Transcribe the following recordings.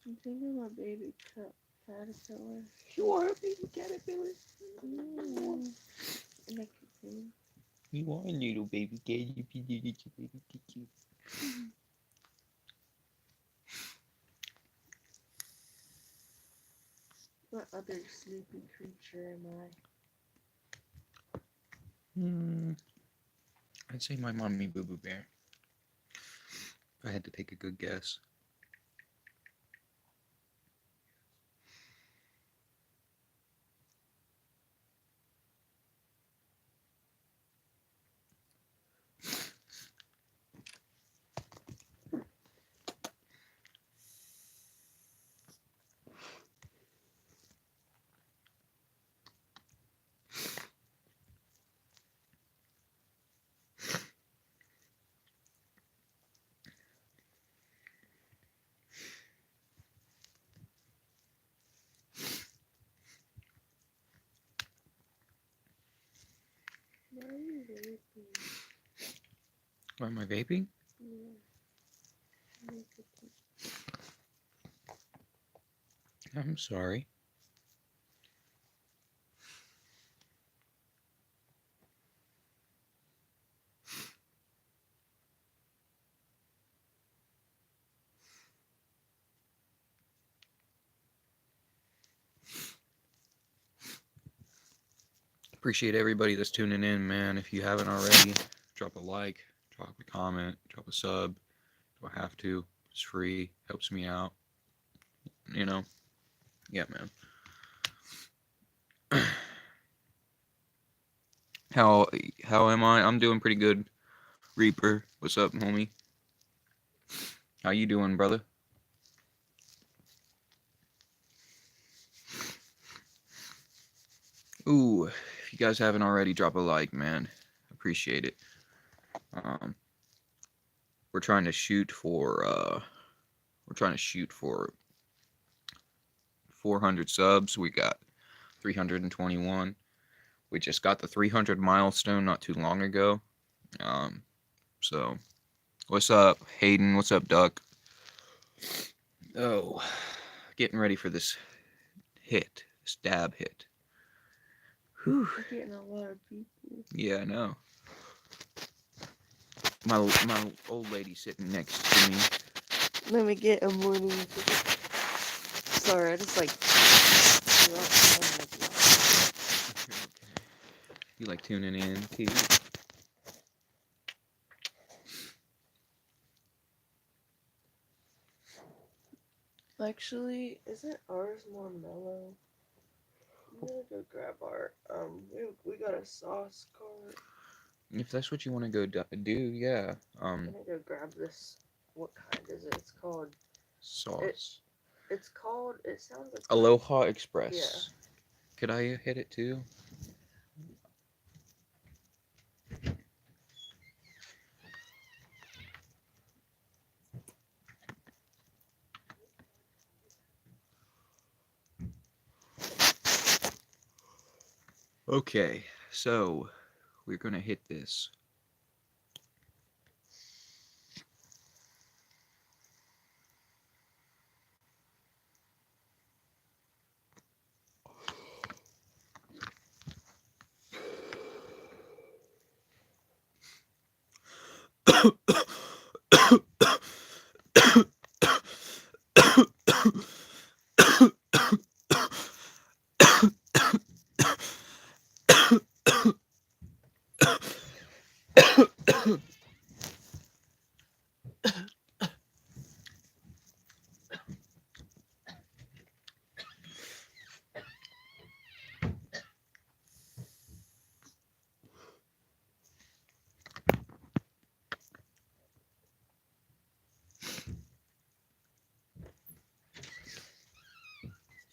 I'm thinking my baby caterpillar. You are a baby caterpillar. Mm. And a cocoon. You are a little baby caterpillar. What other sleepy creature am I? Hmm. I'd say my mommy boo boo bear. If I had to take a good guess. Why are you raping? Why am I vaping? Yeah, nicotine. I'm sorry. Appreciate everybody that's tuning in, man. If you haven't already, drop a like, drop a comment, drop a sub. Do I have to? It's free. Helps me out. You know? Yeah, man. How how am I? I'm doing pretty good. Reaper, what's up, homie? How you doing, brother? Ooh, if you guys haven't already, drop a like, man. Appreciate it. Um, we're trying to shoot for we're trying to shoot for 400 subs. We got 321. We just got the 300 milestone not too long ago. Um, so what's up, Hayden? What's up, Duck? Oh, getting ready for this hit, stab hit. Whew. We're getting a lot of people. Yeah, I know. My old lady sitting next to me. Let me get a morning. Sorry, I just like. You like tuning in too? Actually, isn't ours more mellow? I'm gonna go grab our we got a sauce cart. If that's what you want to go do, yeah. I'm gonna go grab this. What kind is it? It's called it. Sauce. It's called. It sounds like Aloha yeah. Express. Could I hit it too? Okay, so we're gonna hit this.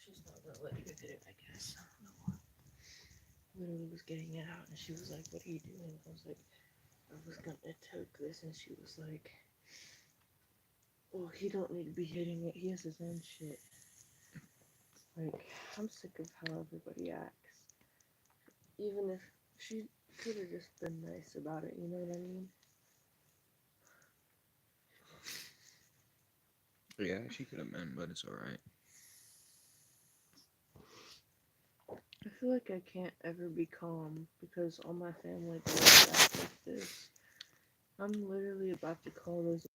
She's not gonna let you hit it, I guess. I don't know why. Literally was getting it out, and she was like, "What are you doing?" I was like, "I was gonna toke this," and she was like, "Well, he don't need to be hitting it. He has his own shit." Like, I'm sick of how everybody acts. Even if she could have just been nice about it, you know what I mean? Yeah, she could have been, but it's alright. I feel like I can't ever be calm because all my family does act like this. I'm literally about to call those.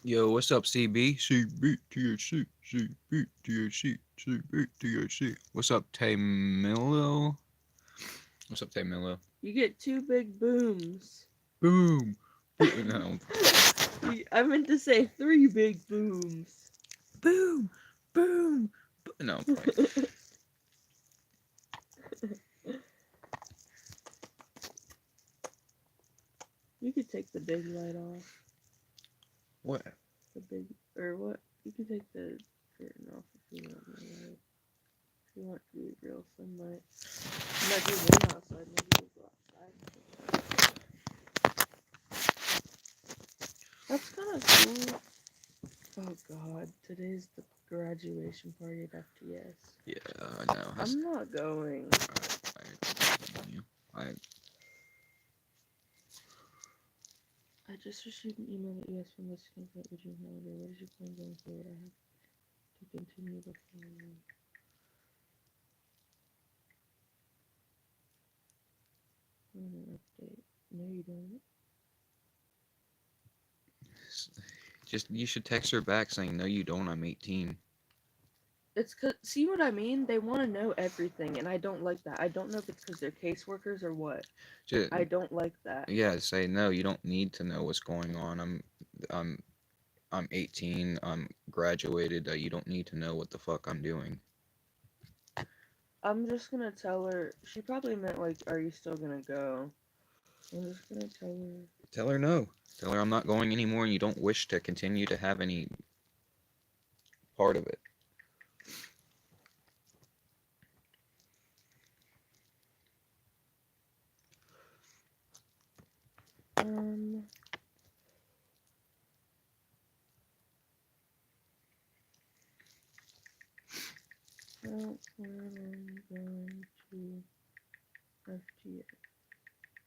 Yo, what's up, CB? CB, THC, CB, THC, CB, THC. What's up, Tamilo? What's up, Tamilo? You get two big booms. Boom. No. I meant to say three big booms. Boom. Boom. No, I'm playing. You could take the big light off. What? The big, or what? You could take the curtain off if you want more light. If you want to be real sunlight. You might be warm outside, maybe we'll go outside. That's kind of cool. Oh god, today's the graduation party at FTS. Yeah, I know. I'm not going. I just received an email that you asked for Mexican food. Would you holiday? What is your plan going forward? I have to continue the following. Update. No, you don't. Just you should text her back saying no, you don't. I'm 18. It's cause see what I mean? They want to know everything, and I don't like that. I don't know if it's because they're caseworkers or what. Just, I don't like that. yeah, say no. You don't need to know what's going on. I'm I'm 18. I'm graduated. You don't need to know what the fuck I'm doing. I'm just gonna tell her. She probably meant like, "Are you still gonna go?" I'm just gonna tell her. Tell her no. Tell her I'm not going anymore, and you don't wish to continue to have any part of it. Um. I don't plan on going to FTA.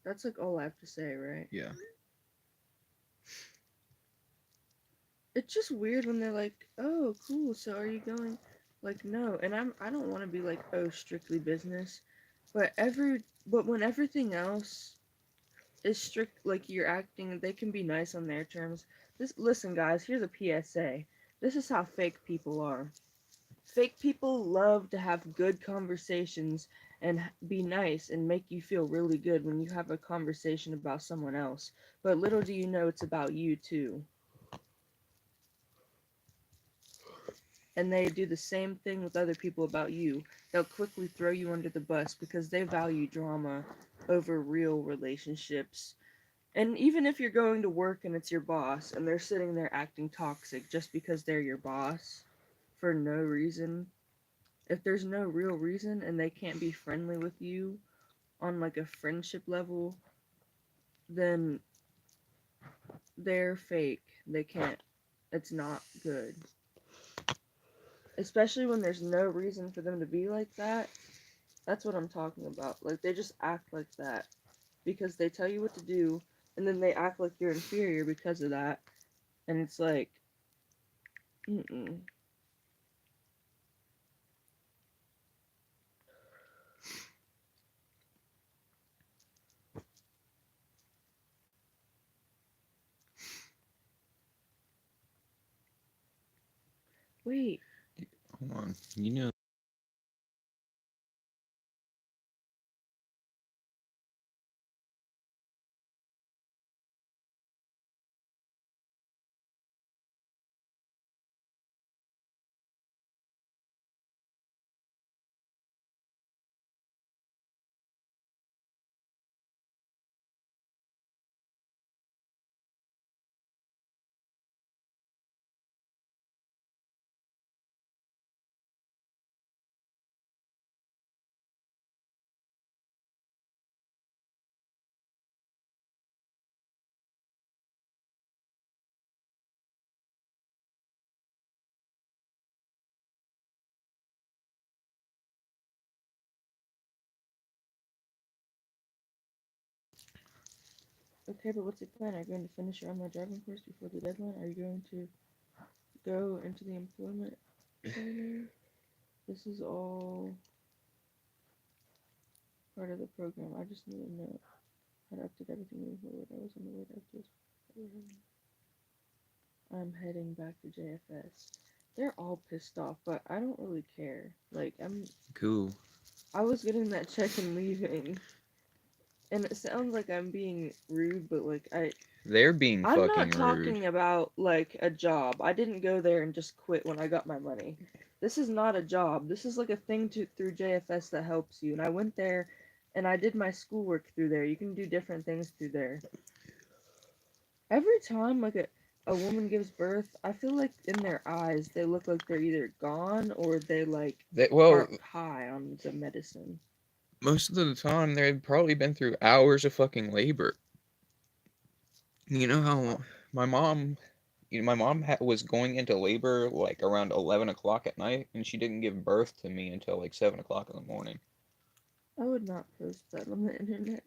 That's like all I have to say, right? Yeah. It's just weird when they're like, "Oh, cool. So are you going?" Like, no. And I don't want to be like, "Oh, strictly business," but when everything else is strict, like you're acting, they can be nice on their terms. Listen, guys. Here's a PSA. This is how fake people are. Fake people love to have good conversations and be nice and make you feel really good when you have a conversation about someone else. But little do you know it's about you too. and they do the same thing with other people about you. They'll quickly throw you under the bus because they value drama over real relationships. And even if you're going to work and it's your boss and they're sitting there acting toxic just because they're your boss for no reason, if there's no real reason and they can't be friendly with you on like a friendship level, then they're fake. They can't. It's not good. Especially when there's no reason for them to be like that. That's what I'm talking about. Like they just act like that because they tell you what to do and then they act like you're inferior because of that. And it's like, mm-mm. Wait. Hold on. You know. Okay, but what's the plan? Are you going to finish your online driving course before the deadline? Are you going to go into the employment training? This is all part of the program. I just need to know how to update everything moving forward. I was on the way to update. I'm heading back to JFS. They're all pissed off, but I don't really care. Like Cool. I was getting that check and leaving. And it sounds like I'm being rude, but like They're being I'm fucking not rude. talking about like a job. I didn't go there and just quit when I got my money. This is not a job. This is like a thing through JFS that helps you. And I went there and I did my schoolwork through there. You can do different things through there. Every time like a woman gives birth, I feel like in their eyes they look like they're either gone or they like Well, are high on the medicine. most of the time they've probably been through hours of fucking labor. You know how my mom, was going into labor like around 11 o'clock at night, and she didn't give birth to me until like 7 o'clock in the morning. I would not post that on the internet.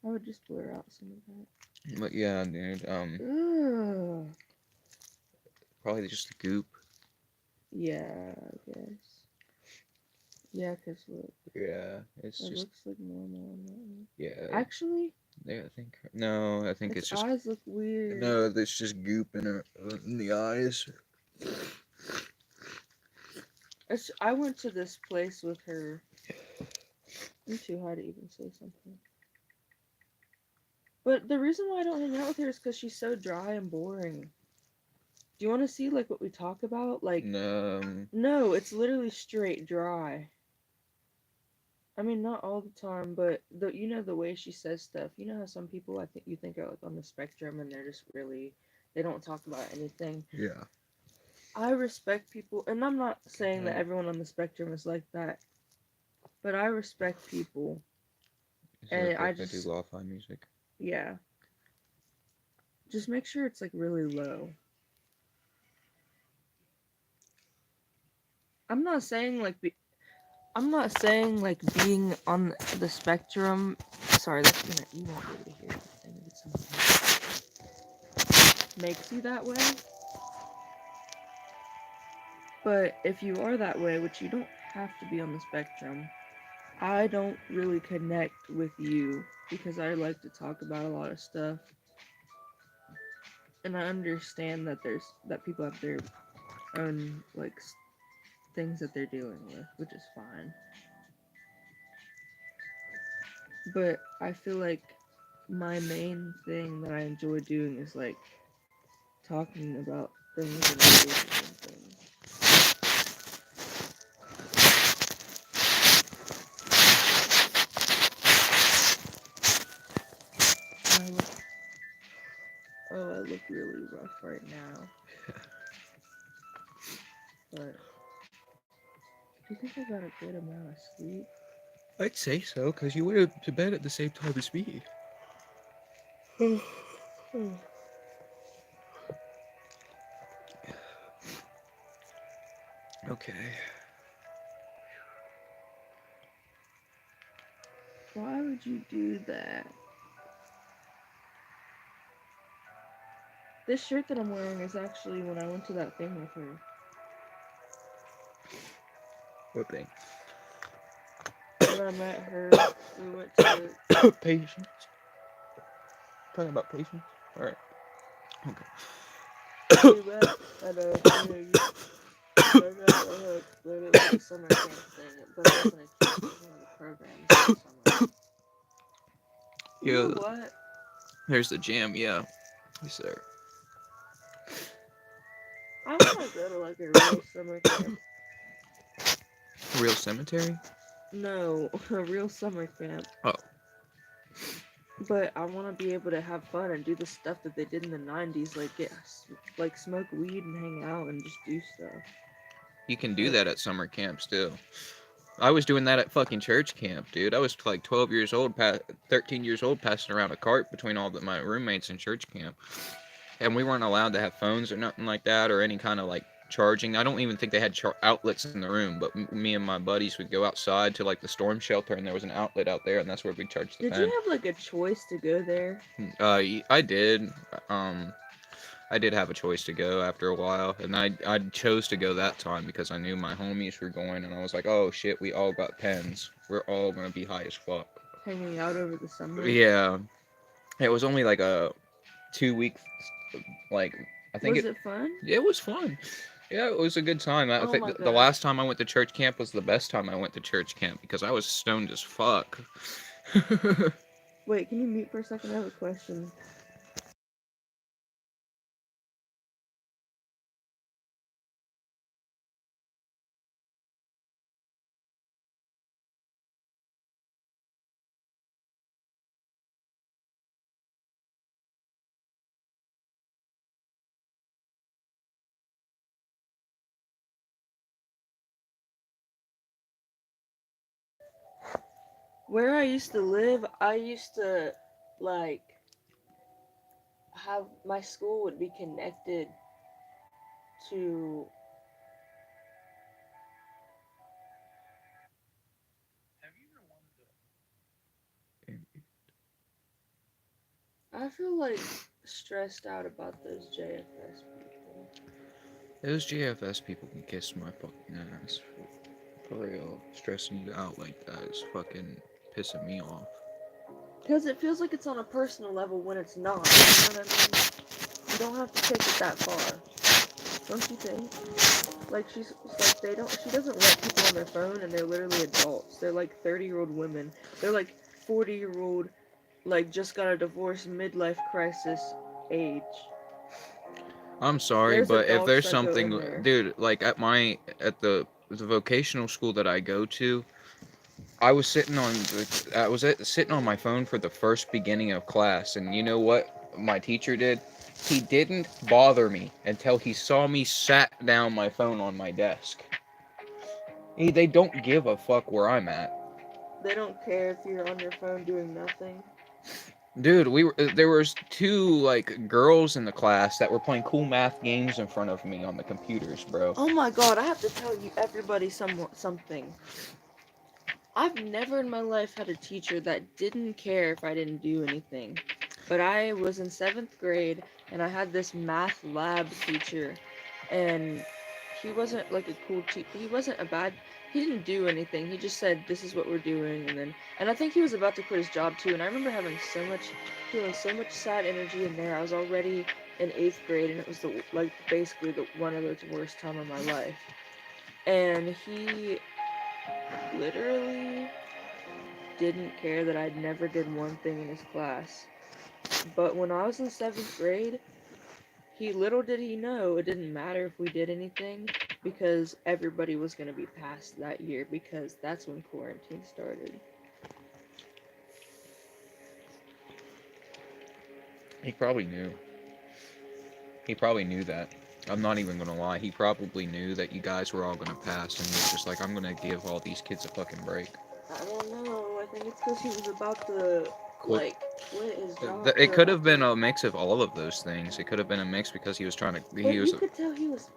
I would just blur out some of But yeah, dude, that. Ugh. probably just a goop. Yeah, I guess. Yeah, 'cause look, Yeah, it's it just looks like normal on that one. yeah. Actually, Yeah, I think no, I think its it's just eyes look weird. no, it's just goop in the eyes. I went to this place with her. I'm too high to even say something. But the reason why I don't hang out with her is because she's so dry and boring. Do you want to see like what we talk about? Like, no, it's literally straight dry. I mean, not all the time, but the way she says stuff. You know how some people I think you think are like on the spectrum and they're just really they don't talk about anything. yeah. I respect people, and I'm not saying that everyone on the spectrum is like that, but I respect people, Is it and okay I if I do just lo-fi music? yeah, just make sure it's like really low. I'm not saying like I'm not saying like being on the spectrum. Sorry, that's gonna you won't be able to hear anything. It's something makes you that way. But if you are that way, which you don't have to be on the spectrum, I don't really connect with you because I like to talk about a lot of stuff. And I understand that that people have their own like things that they're dealing with, which is fine. But I feel like my main thing that I enjoy doing is like talking about things and things. rough right now. But do you think I got a good amount of sleep? I'd say so, because you went to bed at the same time as me. Okay. Why would you do that? This shirt that I'm wearing is actually when I went to that thing with her. What thing? When I met her, we went to. Patience. Talking about patience? Alright. We met at a thing. I don't know how to explain it, like a summer camp thing, but it wasn't a camp, it was one of the programs in the summer. You Yeah, know what? there's the gym, yeah. Yes, sir. I want to go to like a real summer camp. Real cemetery? No, a real summer camp. Oh. But I want to be able to have fun and do the stuff that they did in the 90s, like smoke weed and hang out and just do stuff. You can do Like, that at summer camp still. I was doing that at fucking church camp, dude. I was like 12 years old, 13 years old, passing around a cart between my roommates in church camp. And we weren't allowed to have phones or nothing like that or any kind of like charging. I don't even think they had outlets in the room, but me and my buddies would go outside to like the storm shelter and there was an outlet out there and that's where we charged the did pen. you have like a choice to go there? I did. I did have a choice to go after a while, and I chose to go that time because I knew my homies were going, and I was like, oh shit, we all got pens. We're all gonna be high as fuck. Hanging out over the summer? Yeah, it was only like a 2 week, like I think Was it fun? it was fun. Yeah, it was a good time. I Oh think my the god. last time I went to church camp was the best time I went to church camp because I was stoned as fuck. Wait, can you mute for a second? I have a question. Where I used to live, I used to, like, have my school would be connected to. I feel like stressed out about those JFS people. Those JFS people can kiss my fucking ass. For real, stressing you out like that is fucking pissing me off. Because it feels like it's on a personal level when it's not. You know what I mean? You don't have to take it that far. Don't you think? Like she doesn't let people on their phone and they're literally adults. They're like 30-year-old women. They're like 40-year-old, like just got a divorce, midlife crisis age. I'm sorry, There's but if adults there's that go in something, there. dude, like at the vocational school that I go to, I was sitting on my phone for the first beginning of class, and you know what my teacher did? He didn't bother me until he saw me sat down my phone on my desk. They don't give a fuck where I'm at. They don't care if you're on your phone doing nothing. Dude, there was two like girls in the class that were playing cool math games in front of me on the computers, bro. Oh my god, I have to tell you everybody something. I've never in my life had a teacher that didn't care if I didn't do anything. But I was in 7th grade and I had this math lab teacher and he wasn't like a cool teacher. He wasn't a bad. He didn't do anything. He just said, "This is what we're doing," and I think he was about to quit his job too. And I remember feeling so much sad energy in there. I was already in 8th grade, and it was basically the one of the worst time of my life. And he literally didn't care that I'd never did one thing in his class. But when I was in 7th grade, little did he know it didn't matter if we did anything because everybody was going to be passed that year because that's when quarantine started. He probably knew. He probably knew that. I'm not even gonna lie. He probably knew that you guys were all gonna pass, and he was just like, I'm gonna give all these kids a fucking break. I don't know. I think it's because he was about to Quit. like quit his job It or could have been after. a mix of all of those things. It could have been a mix because he was trying to. But He you was. could tell he was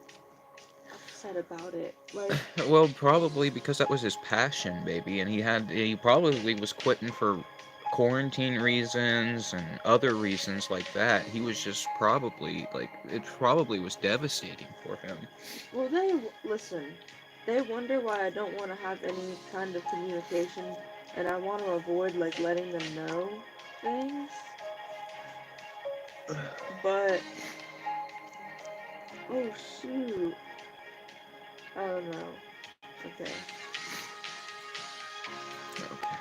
upset about it. Like, Well, probably because that was his passion, baby, and he probably was quitting for quarantine reasons and other reasons like that. He was just probably like it probably was devastating for him. well, listen. They wonder why I don't want to have any kind of communication, and I want to avoid like letting them know things. But oh shoot, I don't know. Okay. Okay.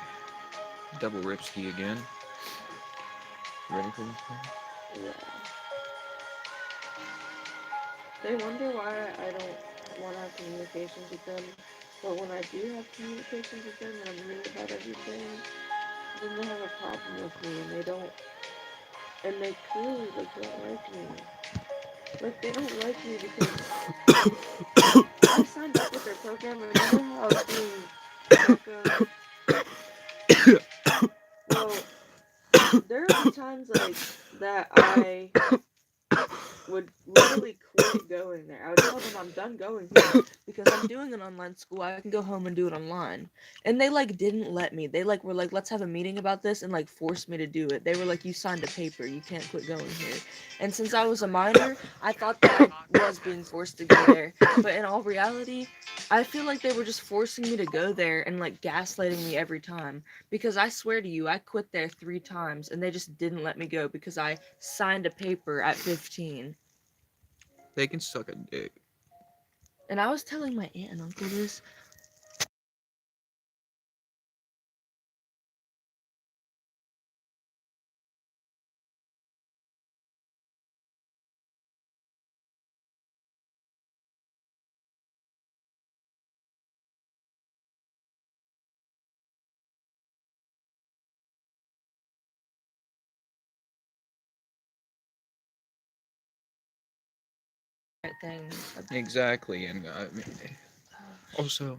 Double ripski again. Ready for this one? Yeah. They wonder why I don't want to have communications with them. But when I do have communications with them and I'm real about everything, then they have a problem with me and they don't, and they clearly like don't like me. Like they don't like me because I signed up with their program. Remember how I was doing tacos? Well, there would be times like that I would literally quit going there. I would tell them I'm done going here because I'm doing an online school. I can go home and do it online. And they like didn't let me. They like were like, let's have a meeting about this and like forced me to do it. They were like, you signed a paper. You can't quit going here. And since I was a minor, I thought that I was being forced to go there. But in all reality, I feel like they were just forcing me to go there and like gaslighting me every time. Because I swear to you, I quit there 3 times and they just didn't let me go because I signed a paper at 15. They can suck a dick. And I was telling my aunt and uncle this. Thing. Exactly, and also.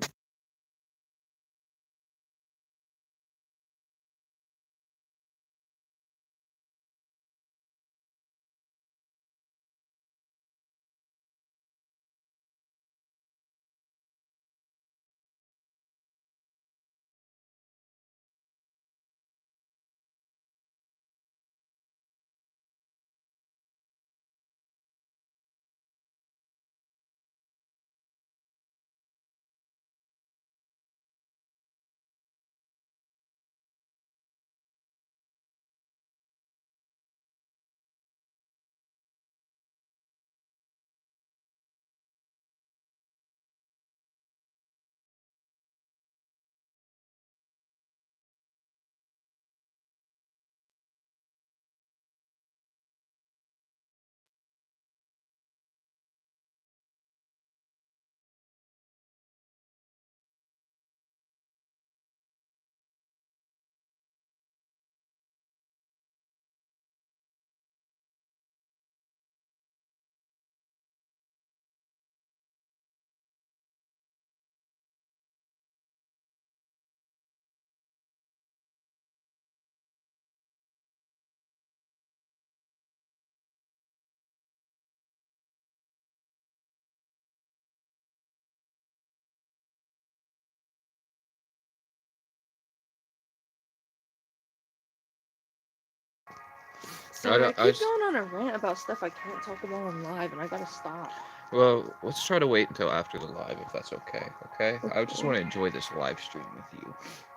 Sorry, I I keep going on a rant about stuff I can't talk about on live, and I gotta stop. Well, let's try to wait until after the live if that's okay. Okay? I just Okay. want to enjoy this live stream with you.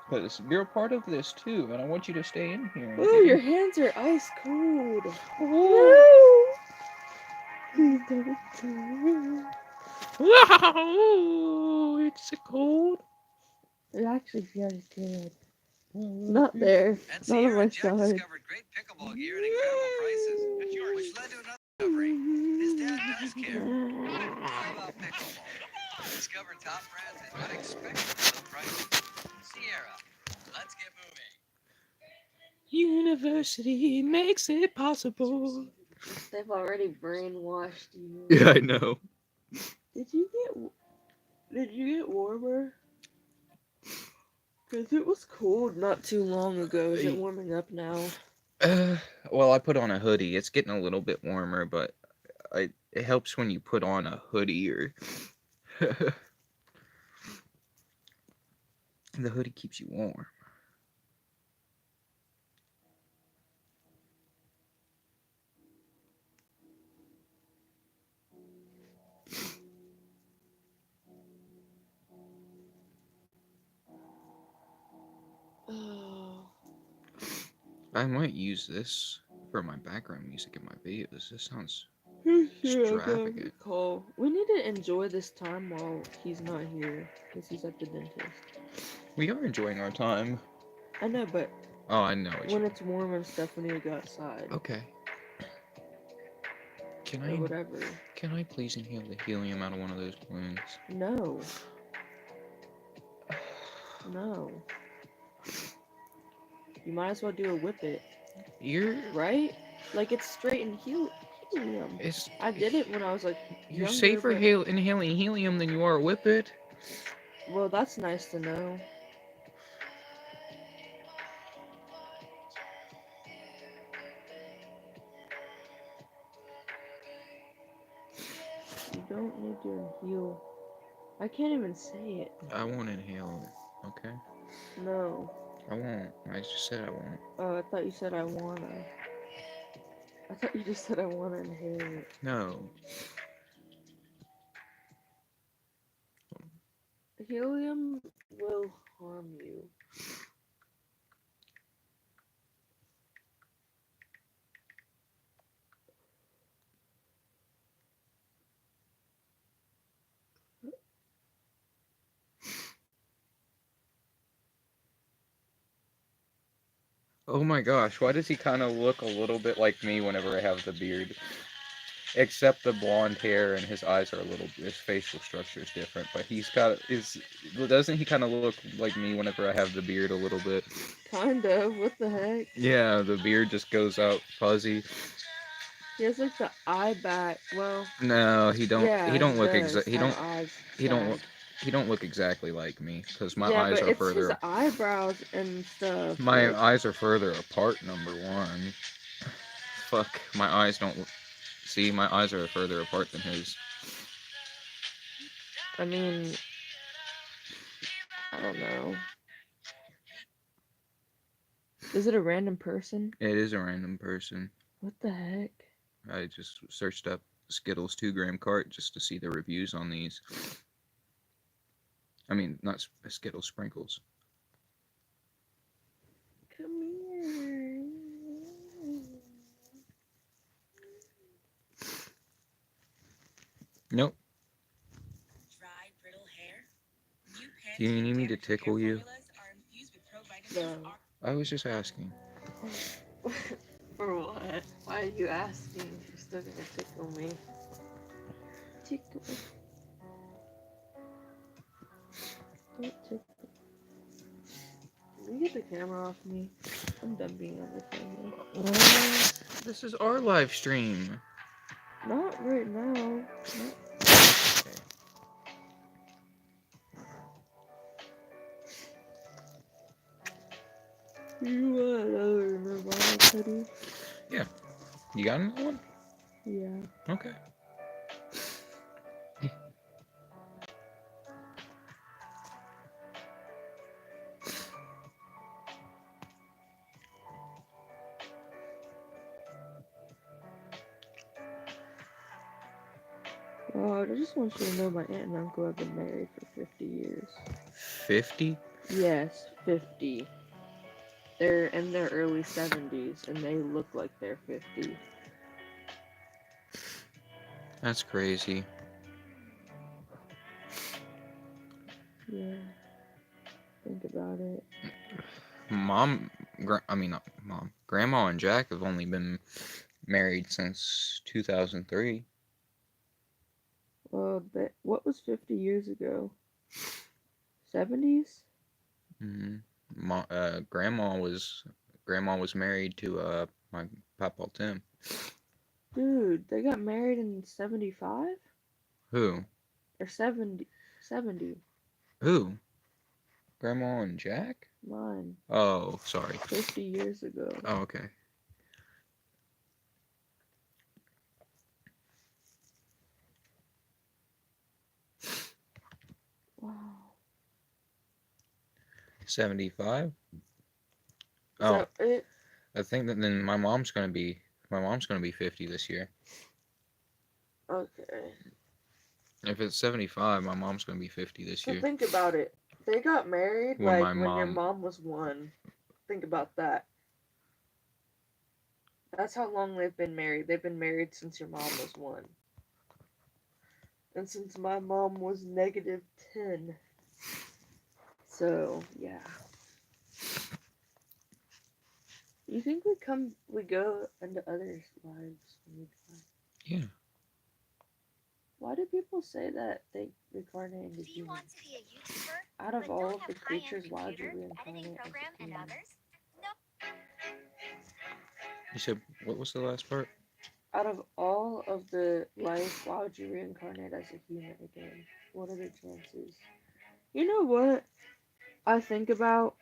Because you're a part of this too, and I want you to stay in here. And Ooh, get your in... hands are ice cold. Woo! Please don't go. Wow! It's cold. It actually feels good. Not there. And Not on Sierra my and Jack side. discovered great pickleball gear at incredible prices, which led to another discovery. His dad does care. All about pickleball. Discover top brands at unexpectedly low prices. Sierra, let's get moving. University makes it possible. They've already brainwashed you. Yeah, I know. Did you get warmer? Cause it was cold not too long ago. Is it warming up now? Well, I put on a hoodie. It's getting a little bit warmer, but it helps when you put on a hoodie or the hoodie keeps you warm. Oh. I might use this for my background music in my videos. This sounds Yeah, extravagant. Call. We need to enjoy this time while he's not here, because he's at the dentist. We are enjoying our time. I know, but Oh, I know what when you. it's warm and stuff, we need to go outside. Okay. Can Or I whatever. can I please inhale the helium out of one of those balloons? No. No. You might as well do a whippet, You're right? Like it's straight in helium. it's I did it when I was like you're younger, safer but inhaling helium than you are a whippet. well, that's nice to know. You don't need to inhale. I can't even say it. I won't inhale it. Okay. No. I won't. I just said I won't. Oh, I thought you said I wanna. I thought you just said I wanna inhale it. No. Helium will harm you. Oh my gosh, why does he kind of look a little bit like me whenever I have the beard? Except the blonde hair and his eyes are a little, his facial structure is different, but doesn't he kind of look like me whenever I have the beard a little bit? Kind of. What the heck? Yeah, the beard just goes out fuzzy. He has like the eye back. Well, No, he don't. yeah, He he don't look does have eyes He don't back. look. He don't look exactly like me because my Yeah, eyes but are it's his further. eyebrows and stuff. My Like, eyes are further apart. Number one. Fuck, my eyes don't. See, my eyes are further apart than his. I mean, I don't know. Is it a random person? It is a random person. What the heck? I just searched up Skittles 2 gram cart just to see the reviews on these. I mean, not Skittles, sprinkles. Come here. Nope. Dry, brittle hair? New Do you need me to Pantene Character tickle Care you? formulas are infused with provitamins. No. I was just asking. For what? Why are you asking? You're still gonna tickle me. Tickle. Don't tickle. Can you get the camera off me? I'm done being on the camera. This is our live stream. Not right now. You want another Nirvana hoodie? You got another one? Yeah. Okay. Oh, I just want you to know my aunt and uncle have been married for 50 years. 50? Yes, 50. They're in their early 70s and they look like they're 50. That's crazy. Yeah. Think about it. Not mom. Grandma and Jack have only been married since 2003. Well, what was 50 years ago? 70s? Mm-hmm. Grandma was married to my papa Tim. Dude, they got married in 75 Who? or 70. 70. Who? Grandma and Jack? Mine. Oh, sorry. 50 years ago. Oh, okay. Wow. 75? Is Oh, that it? I think that then my mom's gonna be 50 this year. Okay. If it's 75, my mom's gonna be 50 this So year. think about it. They got married When like my when your mom- mom was 1. Think about that. That's how long they've been married. They've been married since your mom was 1. And since my mom was -10. So, yeah. You think we go into others' lives when we die? Yeah. Why do people say that they reincarnate into Do you humans? want to be a YouTuber? Out of but all don't of the have high-end creatures, why would you computer, editing reincarnate as program, a and human? others? No. You said what was the last part? Out of all of the life, why would you reincarnate as a human again? What are the chances? You know what I think about?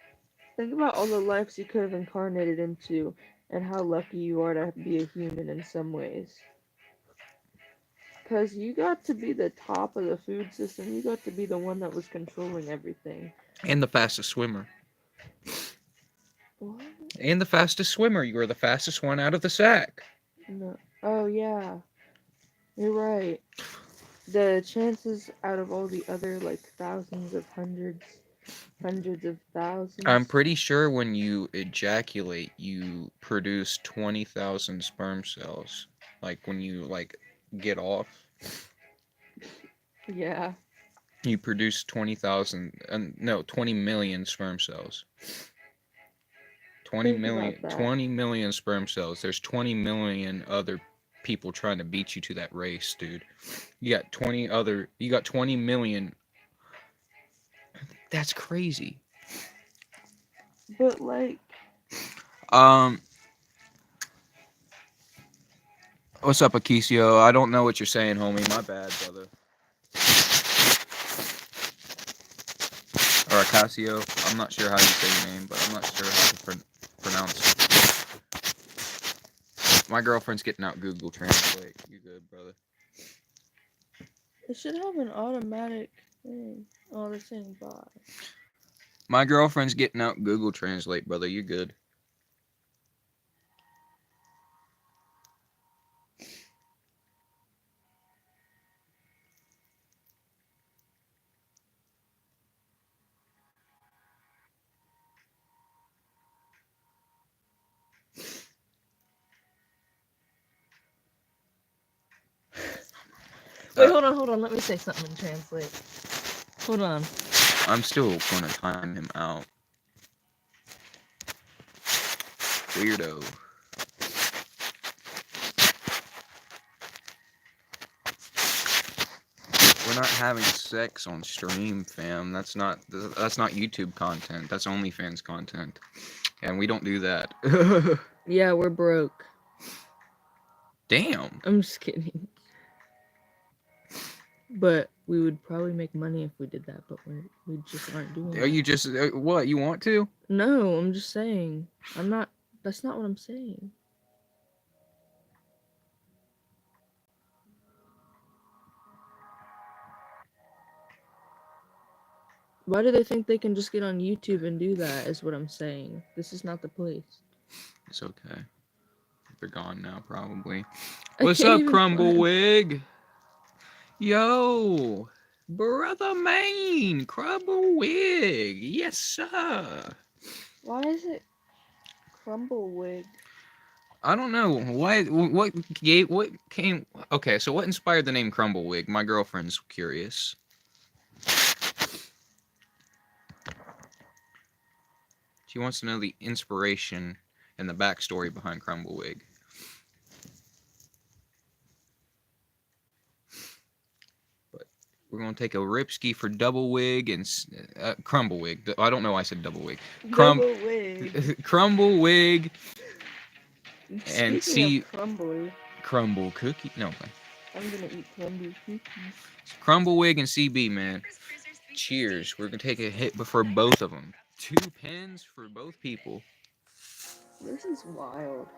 Think about all the lives you could have incarnated into and how lucky you are to be a human in some ways. Because you got to be the top of the food system. You got to be the one that was controlling everything. And the fastest swimmer. What? And the fastest swimmer. You were the fastest one out of the sack. No. Oh, yeah. You're right. The chances out of all the other, like, thousands of hundreds of thousands. I'm pretty sure when you ejaculate, you produce 20,000 sperm cells. Like when you get off, Yeah. you produce 20 million sperm cells. 20 Think million, about that. 20 million sperm cells. There's 20 million other people trying to beat you to that race, dude. You got 20 million. That's crazy. But, like, What's up, Akisio? I don't know what you're saying, homie. My bad, brother. Or Akasio. I'm not sure how you say your name, but I'm not sure how to pronounce it. My girlfriend's getting out Google Translate. You good, brother? it should have an automatic thing. Oh, they're saying bye. My girlfriend's getting out Google Translate, brother. You good? Wait, hold on. Let me say something and translate. Hold on. I'm still going to time him out. Weirdo. We're not having sex on stream, fam. That's not YouTube content. That's OnlyFans content, and we don't do that. Yeah, we're broke. Damn. I'm just kidding. But we would probably make money if we did that, but we just aren't doing Are that. you just what? You want to? No, I'm just saying. I'm not. That's not what I'm saying. Why do they think they can just get on YouTube and do that? Is what I'm saying. This is not the place. It's okay. They're gone now, probably. I What's can't up, even find- Crumblewig? Yo, brother Main, Crumblewig. Yes, sir. Why is it Crumblewig? I don't know what came. Okay, so what inspired the name Crumblewig? My girlfriend's curious. She wants to know the inspiration and the backstory behind Crumblewig. But we're gonna take a ripski for double wig and Crumblewig. I don't know why I said double wig. Crumblewig. Crumblewig. And Speaking see, of crumbly, Crumble cookie. No, I'm gonna eat crumble cookies. Crumblewig and CB, man. Cheers. We're gonna take a hit before both of them. 2 pins for both people. This is wild.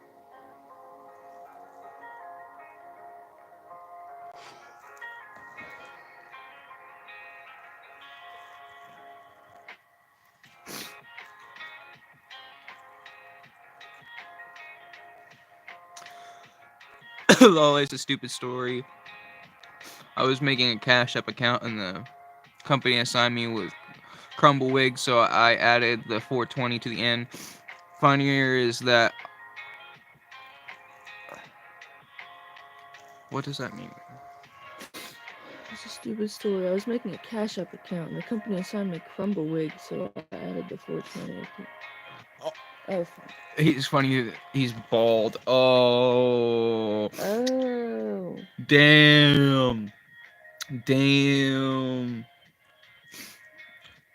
Lol, it's a stupid story. I was making a Cash App account and the company assigned me with Crumblewig, so I added the 420 to the end. Funnier is that. What does that mean? It's a stupid story. I was making a Cash App account and the company assigned me Crumblewig, so I added the 420. Oh, fuck. He's funny. He's bald. Oh. Oh. Damn. Damn.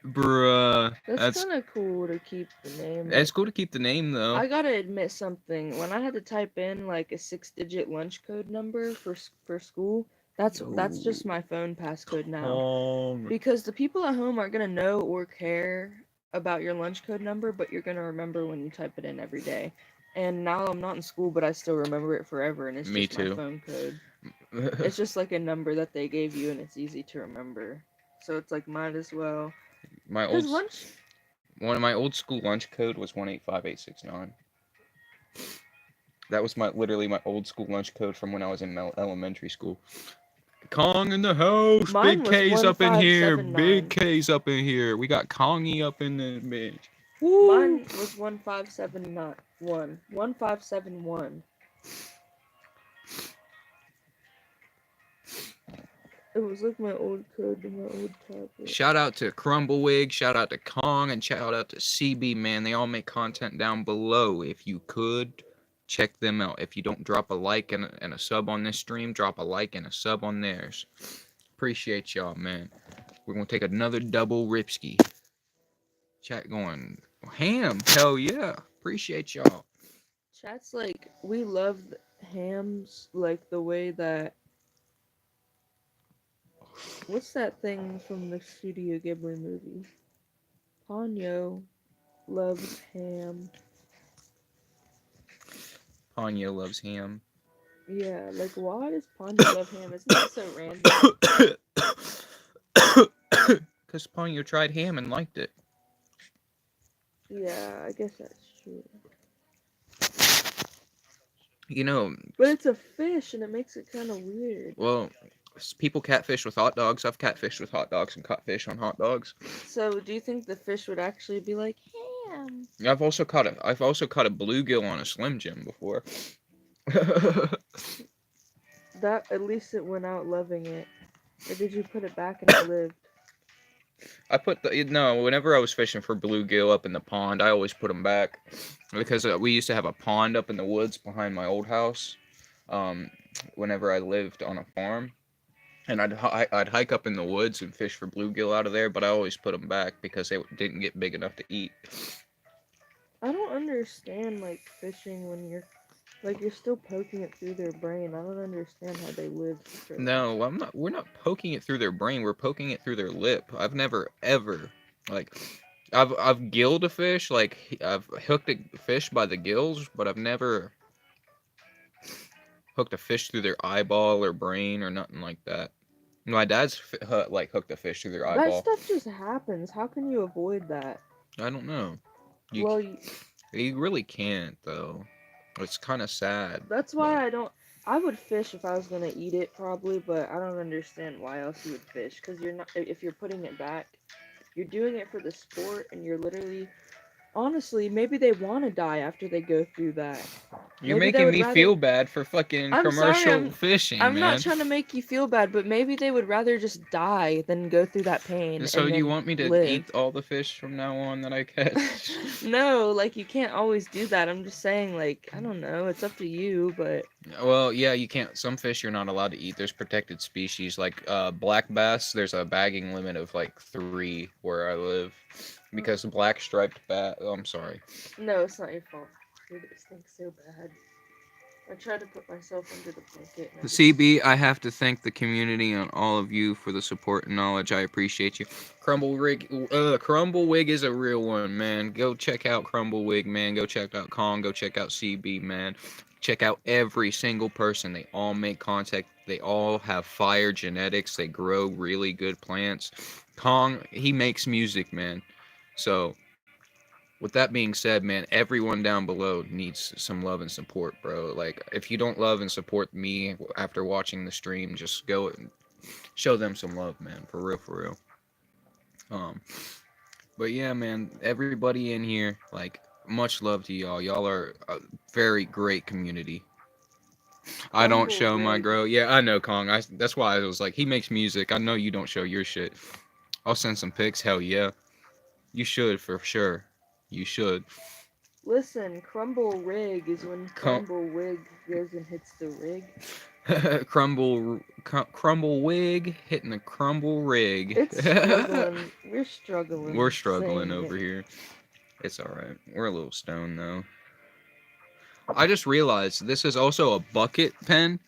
Bruh. That's kind of cool to keep the name. It's cool to keep the name though. I gotta admit something. When I had to type in like a 6-digit lunch code number for school, that's just my phone passcode now. Because the people at home aren't gonna know or care about your lunch code number, but you're gonna remember when you type it in every day. And now I'm not in school, but I still remember it forever, and it's Me just too. my phone code. It's just like a number that they gave you, and it's easy to remember. So it's like might as well. My Cause old lunch. one of my old school lunch code was 185869. That was literally my old school lunch code from when I was in elementary school. Kong in the house. Mine Big was K's up in here. 1579. Big K's up in here. We got Kongy up in the bitch. Mine was 1571. 1571. It was like my old code to my old tablet. Shout out to Crumblewig, shout out to Kong, and shout out to CB, man. They all make content down below. If you could, check them out. If you don't drop a like and a sub on this stream, drop a like and a sub on theirs. Appreciate y'all, man. We're going to take another double ripski. Chat going, ham, hell yeah. Appreciate y'all. Chat's like, we love hams like the way that... What's that thing from the Studio Ghibli movie? Ponyo loves ham. Ponyo loves ham. Yeah, like why does Ponyo love ham? Isn't that so random? Because Ponyo tried ham and liked it. Yeah, I guess that's true. You know... But it's a fish, and it makes it kind of weird. Well... People catfish with hot dogs. I've catfished with hot dogs and caught fish on hot dogs. So, do you think the fish would actually be like ham? I've also caught a bluegill on a Slim Jim before. That at least it went out loving it. Or did you put it back and it lived? Whenever I was fishing for bluegill up in the pond, I always put them back because we used to have a pond up in the woods behind my old house. Whenever I lived on a farm. And I'd hike up in the woods and fish for bluegill out of there, but I always put them back because they didn't get big enough to eat. I don't understand, like, fishing when you're still poking it through their brain. I don't understand how they live. No, we're not poking it through their brain. We're poking it through their lip. I've never, ever, like, I've gilled a fish, like, I've hooked a fish by the gills, but I've never hooked a fish through their eyeball or brain or nothing like that. My dad's hooked a fish through their eyeball. That stuff just happens. How can you avoid that? I don't know. You really can't though. It's kind of sad. That's why I would fish if I was gonna eat it probably, but I don't understand why else you would fish. Because if you're putting it back, you're doing it for the sport, and you're literally. Honestly, maybe they want to die after they go through that. You're making me feel bad for fucking commercial fishing, I'm man. not trying to make you feel bad, but maybe they would rather just die than go through that pain. So and you then want me to live. eat all the fish from now on that I catch? No, like you can't always do that. I'm just saying, like, I don't know. It's up to you, but... Well, yeah, you can't. Some fish you're not allowed to eat. There's protected species. Like black bass, there's a bagging limit of like 3 where I live. Because black striped bass... Oh, I'm sorry. No, it's not your fault. Dude, it stinks so bad. I tried to put myself under the blanket. And I just, CB, I have to thank the community and all of you for the support and knowledge. I appreciate you. Crumblewig is a real one, man. Go check out Crumblewig, man. Go check out Kong. Go check out CB, man. Check out every single person. They all make contact. They all have fire genetics. They grow really good plants. Kong, he makes music, man. So, with that being said, man, everyone down below needs some love and support, bro. Like, if you don't love and support me after watching the stream, just go and show them some love, man. For real, for real. But yeah, man, everybody in here, like, much love to y'all. Y'all are a very great community. I don't show my Crumblewig. grow. Yeah, I know, Kong. That's why I was like, he makes music. I know you don't show your shit. I'll send some pics. Hell yeah. You should, for sure. You should. Listen, crumble rig is when Com- Crumblewig goes and hits the rig. crumble wig hitting the crumble rig. It's struggling. We're struggling. We're struggling saying over it. here. It's all right. We're a little stoned though. I just realized this is also a bucket pen.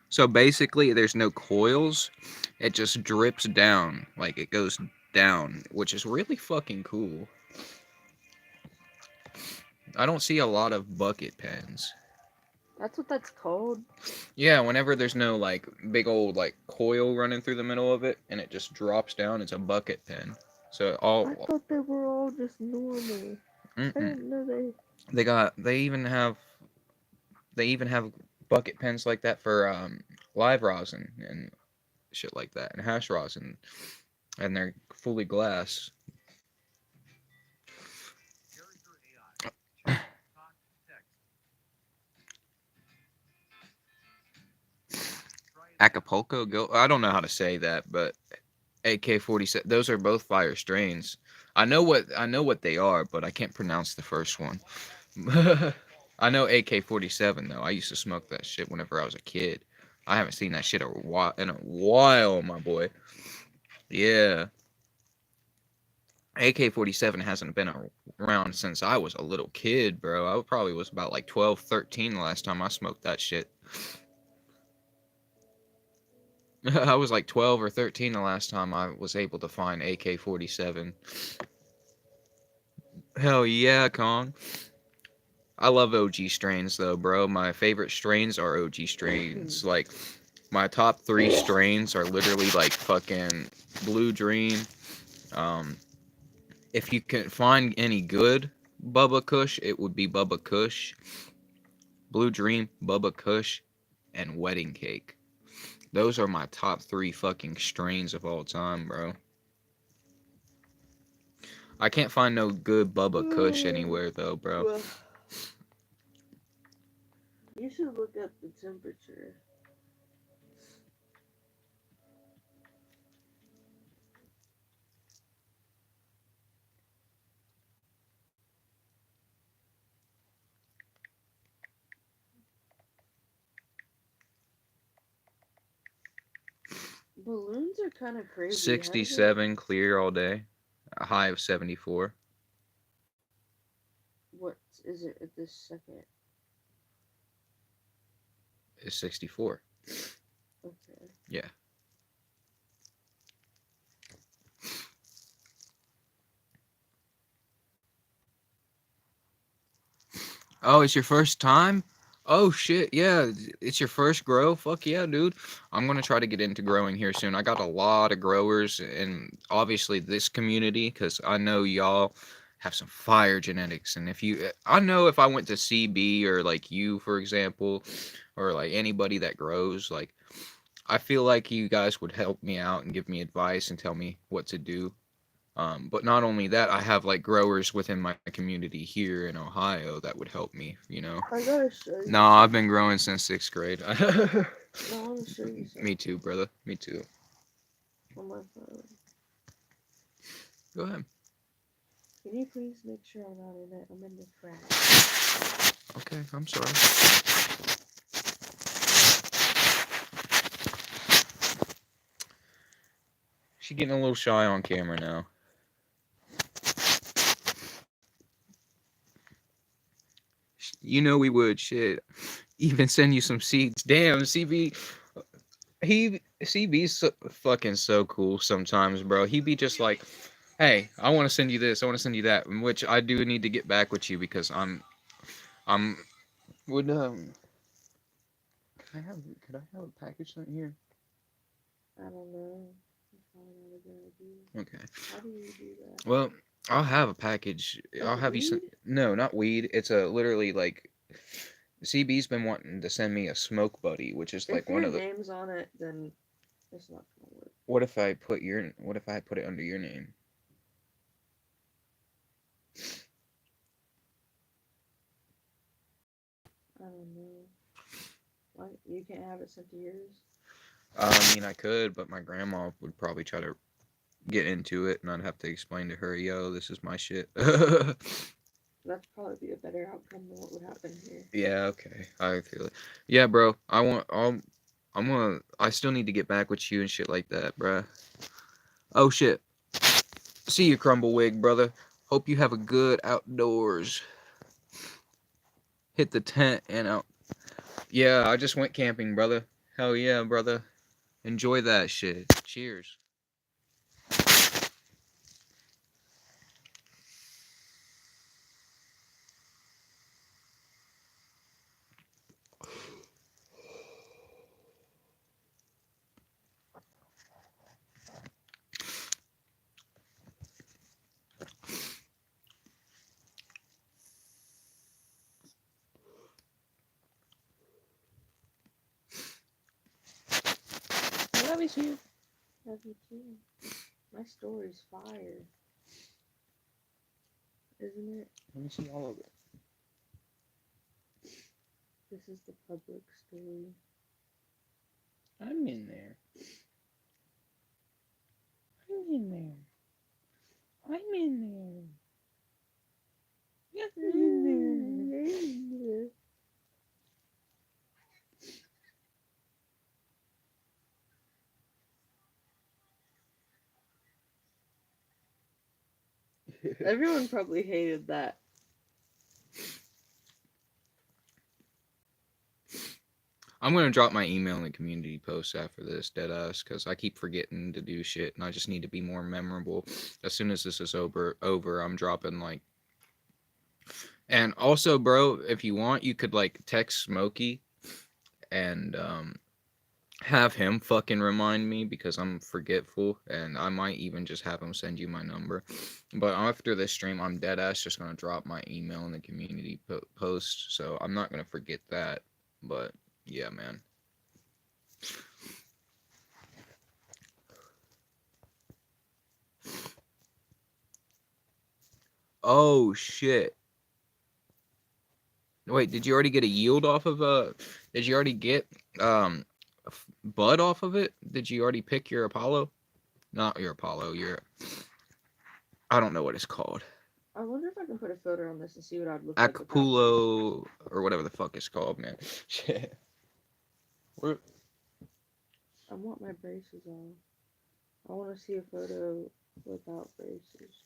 So basically, there's no coils. It just drips down, like it goes down, which is really fucking cool. I don't see a lot of bucket pens. That's what that's called. Yeah, whenever there's no like big old like coil running through the middle of it and it just drops down, it's a bucket pen. So all I thought they were all just normal. I mm-mm. didn't know they. they even have bucket pens like that for live rosin and shit like that and hash rosin, and they're fully glass. Acapulco go. I don't know how to say that, but AK-47. Those are both fire strains. I know what they are, but I can't pronounce the first one. I know AK-47 though. I used to smoke that shit whenever I was a kid. I haven't seen that shit in a while, my boy. Yeah. AK-47 hasn't been around since I was a little kid, bro. I probably was about like 12, 13 the last time I smoked that shit. I was like 12 or 13 the last time I was able to find AK-47. Hell yeah, Kong. I love OG strains though, bro. My favorite strains are OG strains. Like, my top 3 strains are literally like fucking Blue Dream. If you can find any good Bubba Kush, it would be Bubba Kush, Blue Dream, Bubba Kush, and Wedding Cake. Those are my top 3 fucking strains of all time, bro. I can't find no good Bubba Kush anywhere though, bro. Well, you should look up the temperature. Balloons are kind of crazy. 67 clear all day. A high of 74. What is it at this second? Is 64. Okay. Yeah. Oh, it's your first time? Oh shit, yeah, it's your first grow? Fuck yeah, dude. I'm gonna try to get into growing here soon. I got a lot of growers and obviously this community, because I know y'all have some fire genetics. And I know if I went to CB or like you, for example, or like anybody that grows, like, I feel like you guys would help me out and give me advice and tell me what to do. But not only that, I have like growers within my community here in Ohio that would help me, you know. I gotta show you. No, I've been growing since 6th grade. I want to show you something Me too, brother. Me too. on my phone. Go ahead. Can you please make sure I'm not in it? I'm in the crack. Okay, I'm sorry. She's getting a little shy on camera now. You know we would, shit. even send you some seeds. Damn, CB, CB's fucking so cool sometimes, bro. He be just like, hey, I want to send you this, I want to send you that, which I do need to get back with you because I'm would could I have a package sent here? I don't know. It's probably not a good idea. Okay. How do you do that? Well, I'll have a package. Of I'll have you send. weed? No, not weed. It's a literally like CB's been wanting to send me a smoke buddy, which is like If one your of the. name's on it, then it's not gonna work. What if I put your? What if I put it under your name? I don't know. What? You can't have it sent to yours? I mean, I could, but my grandma would probably try to get into it, and I'd have to explain to her, "Yo, this is my shit." That'd probably be a better outcome than what would happen here. Yeah. Okay. I feel it. Yeah, bro. I want. I'm gonna. I still need to get back with you and shit like that, bruh. Oh shit. See you, Crumblewig, brother. Hope you have a good outdoors. Hit the tent and out. Yeah, I just went camping, brother. Hell yeah, brother. Enjoy that shit. Cheers. I love you too. Love you too. My story's fire. Isn't it? Let me see all of it. This is the public story. I'm in there. I'm in there. I'm in there. Yeah, I'm in there. Everyone probably hated that. I'm gonna drop my email in the community post after this, deadass, because I keep forgetting to do shit, and I just need to be more memorable. As soon as this is over, I'm dropping like. And also, bro, if you want, you could like text Smokey and have him fucking remind me because I'm forgetful, and I might even just have him send you my number. But after this stream, I'm dead ass just gonna drop my email in the community post, so I'm not gonna forget that. But yeah, man. Oh shit. Wait, did you already get a yield off of did you already get bud off of it? Did you already pick your Apollo? Not your Apollo, your I don't know what it's called. I wonder if I can put a filter on this and see what I'd look like without braces. Acapulco or whatever the fuck it's called, man. Shit. Where I want my braces on. I want to see a photo without braces.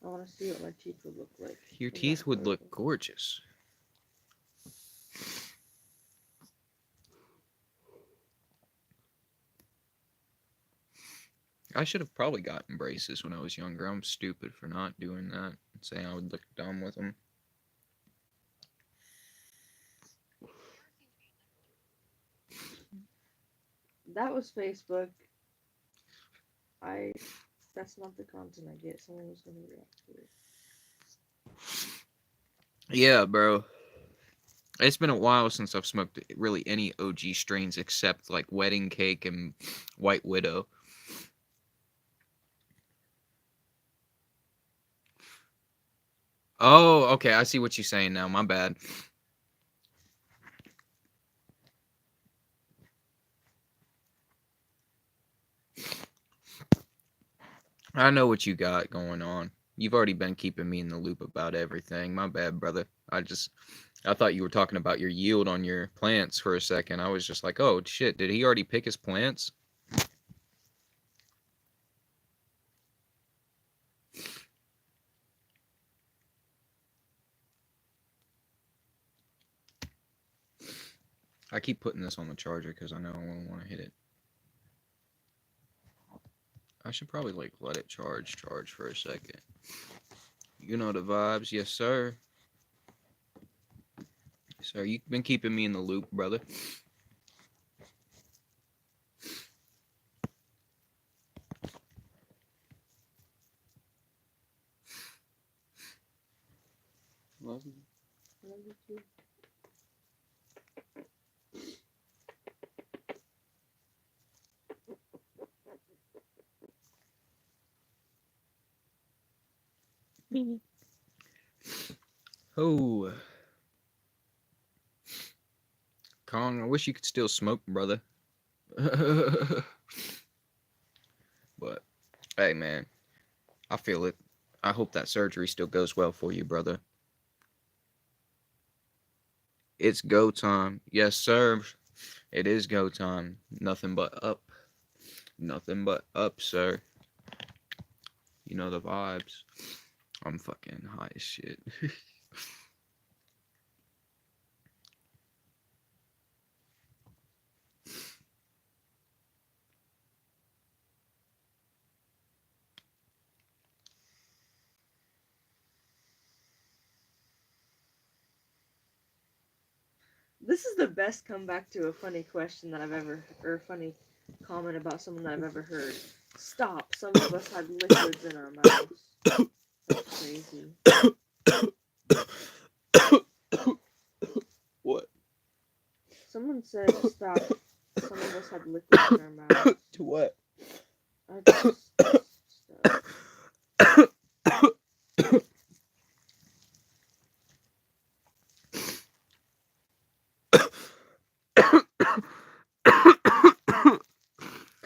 I want to see what my teeth would look like. your in that teeth would look photo. gorgeous. I should have probably gotten braces when I was younger. I'm stupid for not doing that. Saying I would look dumb with them. That was Facebook. That's not the content I get. Someone was gonna react to it. Yeah, bro. It's been a while since I've smoked really any OG strains except like Wedding Cake and White Widow. Oh, okay. I see what you're saying now. My bad. I know what you got going on. You've already been keeping me in the loop about everything. My bad, brother. I thought you were talking about your yield on your plants for a second. I was just like, oh shit, did he already pick his plants? I keep putting this on the charger because I know I won't want to hit it. I should probably like let it charge for a second. You know the vibes, yes sir. Sir, you've been keeping me in the loop, brother. Love you. Love you too. Oh, Kong, I wish you could still smoke, brother. But hey, man, I feel it. I hope that surgery still goes well for you, brother. It's go time. Yes, sir. It is go time. Nothing but up. Nothing but up, sir. You know the vibes. I'm fucking high as shit. This is the best comeback to a funny question that I've ever, or a funny comment about someone that I've ever heard. Stop. Some of us had liquids in our mouths. That's crazy. What? Someone said stop. Some of us had liquids in our mouths. To what? I just stuff.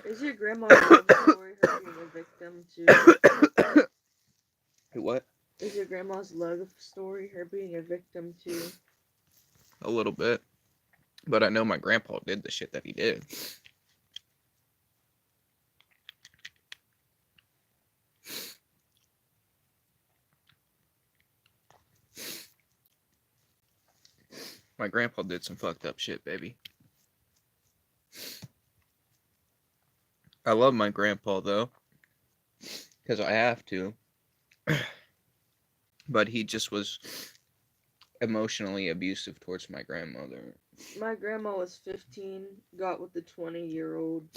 Is your grandma's love story her being a victim to? What? Is your grandma's love story her being a victim to? A little bit. But I know my grandpa did the shit that he did. My grandpa did some fucked up shit, baby. I love my grandpa, though. Because I have to. But he just was emotionally abusive towards my grandmother. My grandma was 15, got with the 20-year-old,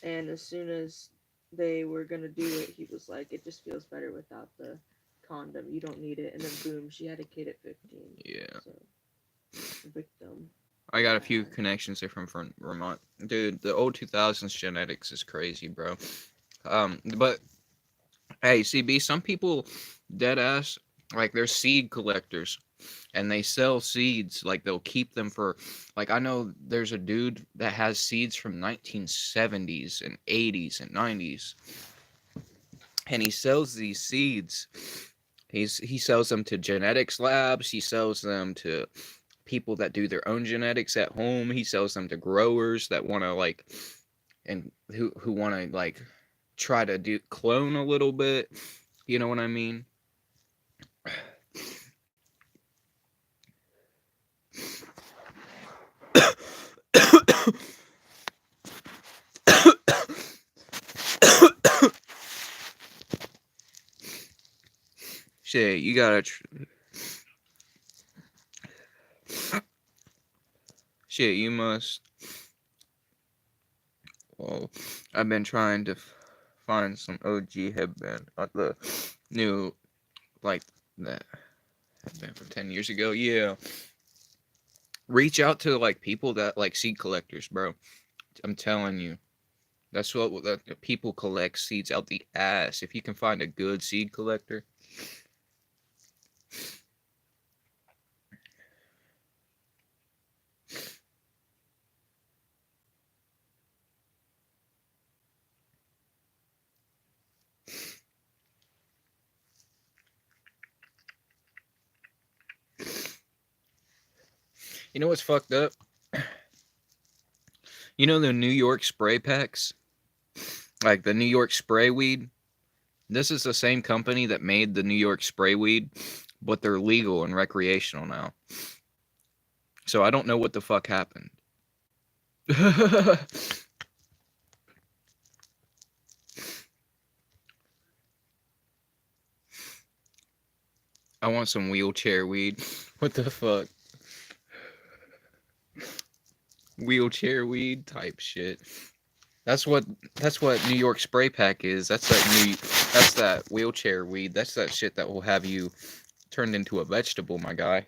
and as soon as they were gonna do it, he was like, "It just feels better without the condom. You don't need it." And then boom, she had a kid at 15. Yeah. So, victim. I got a few connections there from Vermont. Dude, the old 2000s genetics is crazy, bro. But hey, CB, some people dead ass like they're seed collectors and they sell seeds, like they'll keep them for, like, I know there's a dude that has seeds from 1970s and 80s and 90s, and he sells these seeds. He sells them to genetics labs, he sells them to people that do their own genetics at home, he sells them to growers that want to like, and who want to like try to do clone a little bit, you know what I mean? Shit, you gotta shit, you must. Well, I've been trying to find some OG headband, like the new, like that headband from 10 years ago. Yeah, reach out to like people that like seed collectors, bro. I'm telling you, that's what that people collect seeds out the ass. If you can find a good seed collector. You know what's fucked up? You know the New York spray packs? Like the New York spray weed? This is the same company that made the New York spray weed, but they're legal and recreational now. So I don't know what the fuck happened. I want some wheelchair weed. What the fuck? Wheelchair weed type shit. That's what New York spray pack is. That's that wheelchair weed. That's that shit that will have you turned into a vegetable, my guy.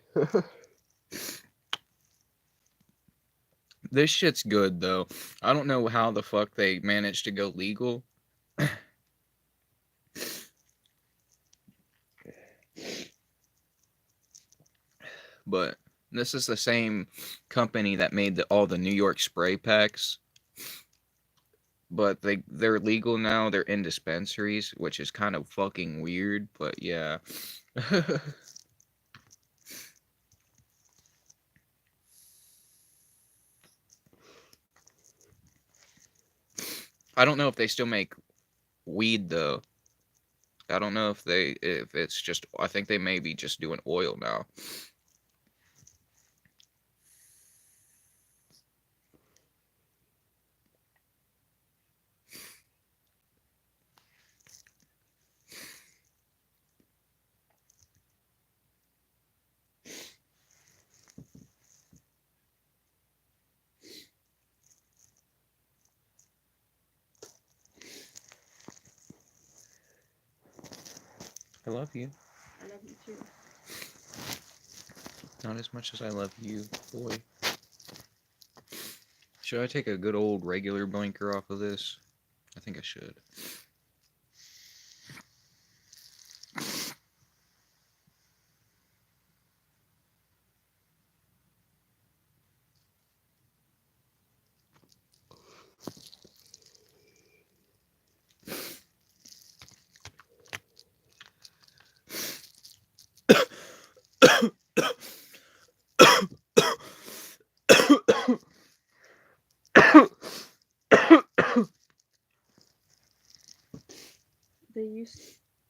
This shit's good though. I don't know how the fuck they managed to go legal. But this is the same company that made all the New York spray packs. But they're legal now. They're in dispensaries, which is kind of fucking weird. But yeah. I don't know if they still make weed though. I don't know if it's just. I think they may be just doing oil now. I love you. I love you too. Not as much as I love you, boy. Should I take a good old regular blinker off of this? I think I should.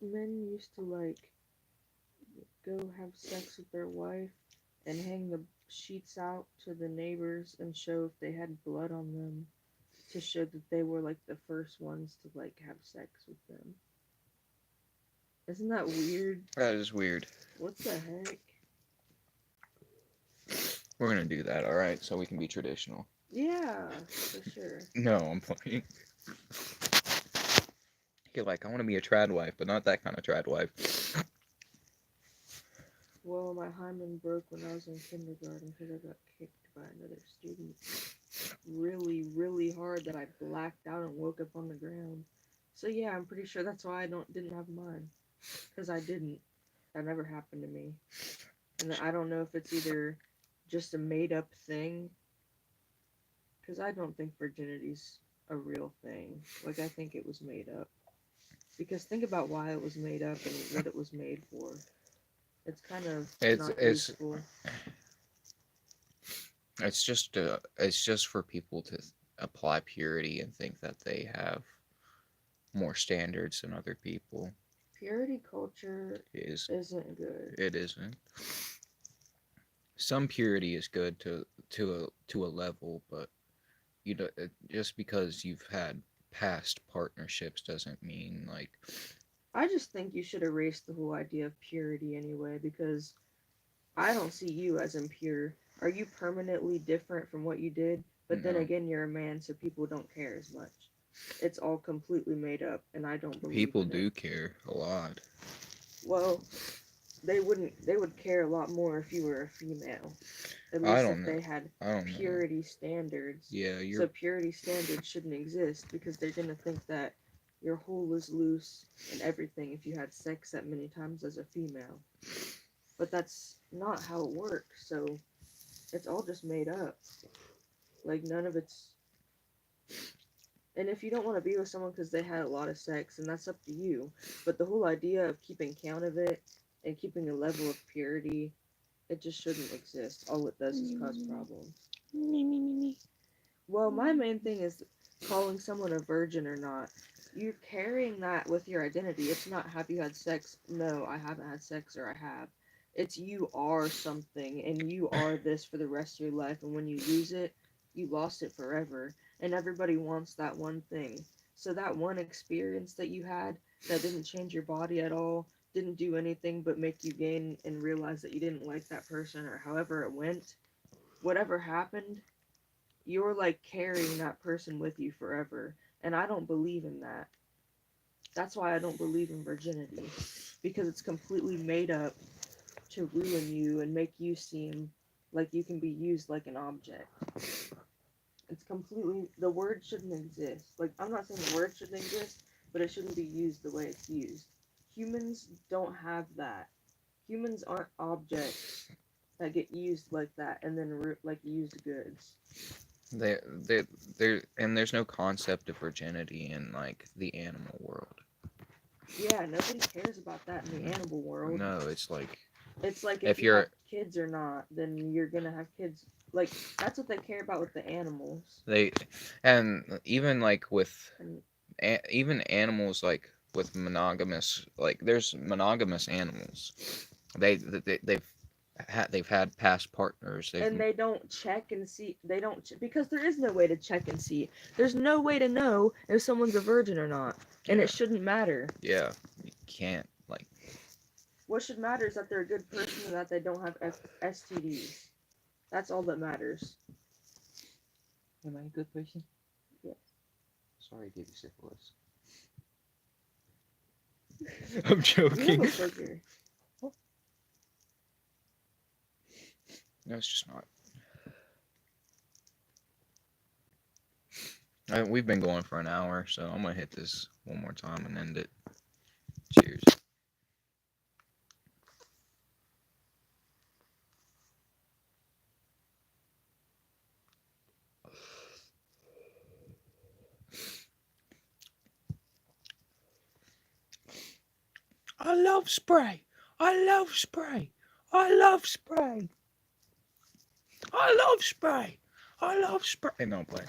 Men used to like go have sex with their wife and hang the sheets out to the neighbors and show if they had blood on them to show that they were like the first ones to like have sex with them. Isn't that weird? That is weird. What the heck? We're gonna do that, alright? So we can be traditional. Yeah, for sure. No, I'm playing. You're like, I want to be a trad wife, but not that kind of trad wife. Well, my hymen broke when I was in kindergarten because I got kicked by another student really, really hard that I blacked out and woke up on the ground. So yeah, I'm pretty sure that's why I didn't have mine, because I didn't. That never happened to me, and I don't know if it's either just a made up thing, because I don't think virginity's a real thing. Like I think it was made up. Because think about why it was made up and what it was made for. It's kind of not useful. It's just for people to apply purity and think that they have more standards than other people. Purity culture isn't good. It isn't. Some purity is good to a level, but you know, just because you've had past partnerships doesn't mean like. I just think you should erase the whole idea of purity anyway, because I don't see you as impure. Are you permanently different from what you did? But then No. again, you're a man, so people don't care as much. It's all completely made up, and I don't believe People in do it. care a lot. Well, they would care a lot more if you were a female. At I least don't if know. they had I don't know. purity standards. Yeah, So purity standards shouldn't exist because they're gonna think that your hole is loose and everything if you had sex that many times as a female. But that's not how it works, so it's all just made up. Like none of it's. And if you don't want to be with someone because they had a lot of sex, then that's up to you. But the whole idea of keeping count of it and keeping a level of purity, it just shouldn't exist. All it does is cause problems. Well, my main thing is calling someone a virgin or not. You're carrying that with your identity. It's not have you had sex? No, I haven't had sex, or I have. It's you are something and you are this for the rest of your life, and when you lose it, you lost it forever. And everybody wants that one thing. So that one experience that you had that didn't change your body at all, didn't do anything but make you gain and realize that you didn't like that person or however it went, whatever happened, you're like carrying that person with you forever. And I don't believe in that. That's why I don't believe in virginity. Because it's completely made up to ruin you and make you seem like you can be used like an object. It's completely, the word shouldn't exist. Like, I'm not saying the word shouldn't exist, but it shouldn't be used the way it's used. Humans don't have that. Humans aren't objects that get used like that and then like used goods. And there's no concept of virginity in like the animal world. Yeah, nobody cares about that in the animal world. No, it's like It's like if if you you're have kids or not, then you're gonna have kids. Like, that's what they care about with the animals. they, and even like with And even animals like with monogamous, like there's monogamous animals. They've had past partners. and they don't check and see. They don't because there is no way to check and see. There's no way to know if someone's a virgin or not, and Yeah. it shouldn't matter. Yeah, you can't like. What should matter is that they're a good person and that they don't have STDs. That's all that matters. Am I a good person? Yeah. Sorry, I gave you syphilis. I'm You have joking. a booger. No, it's just not. We've been going for an hour, so I'm gonna hit this one more time and end it. Cheers. I love spray. I love spray. I love spray. I love spray. I love spray. No, play.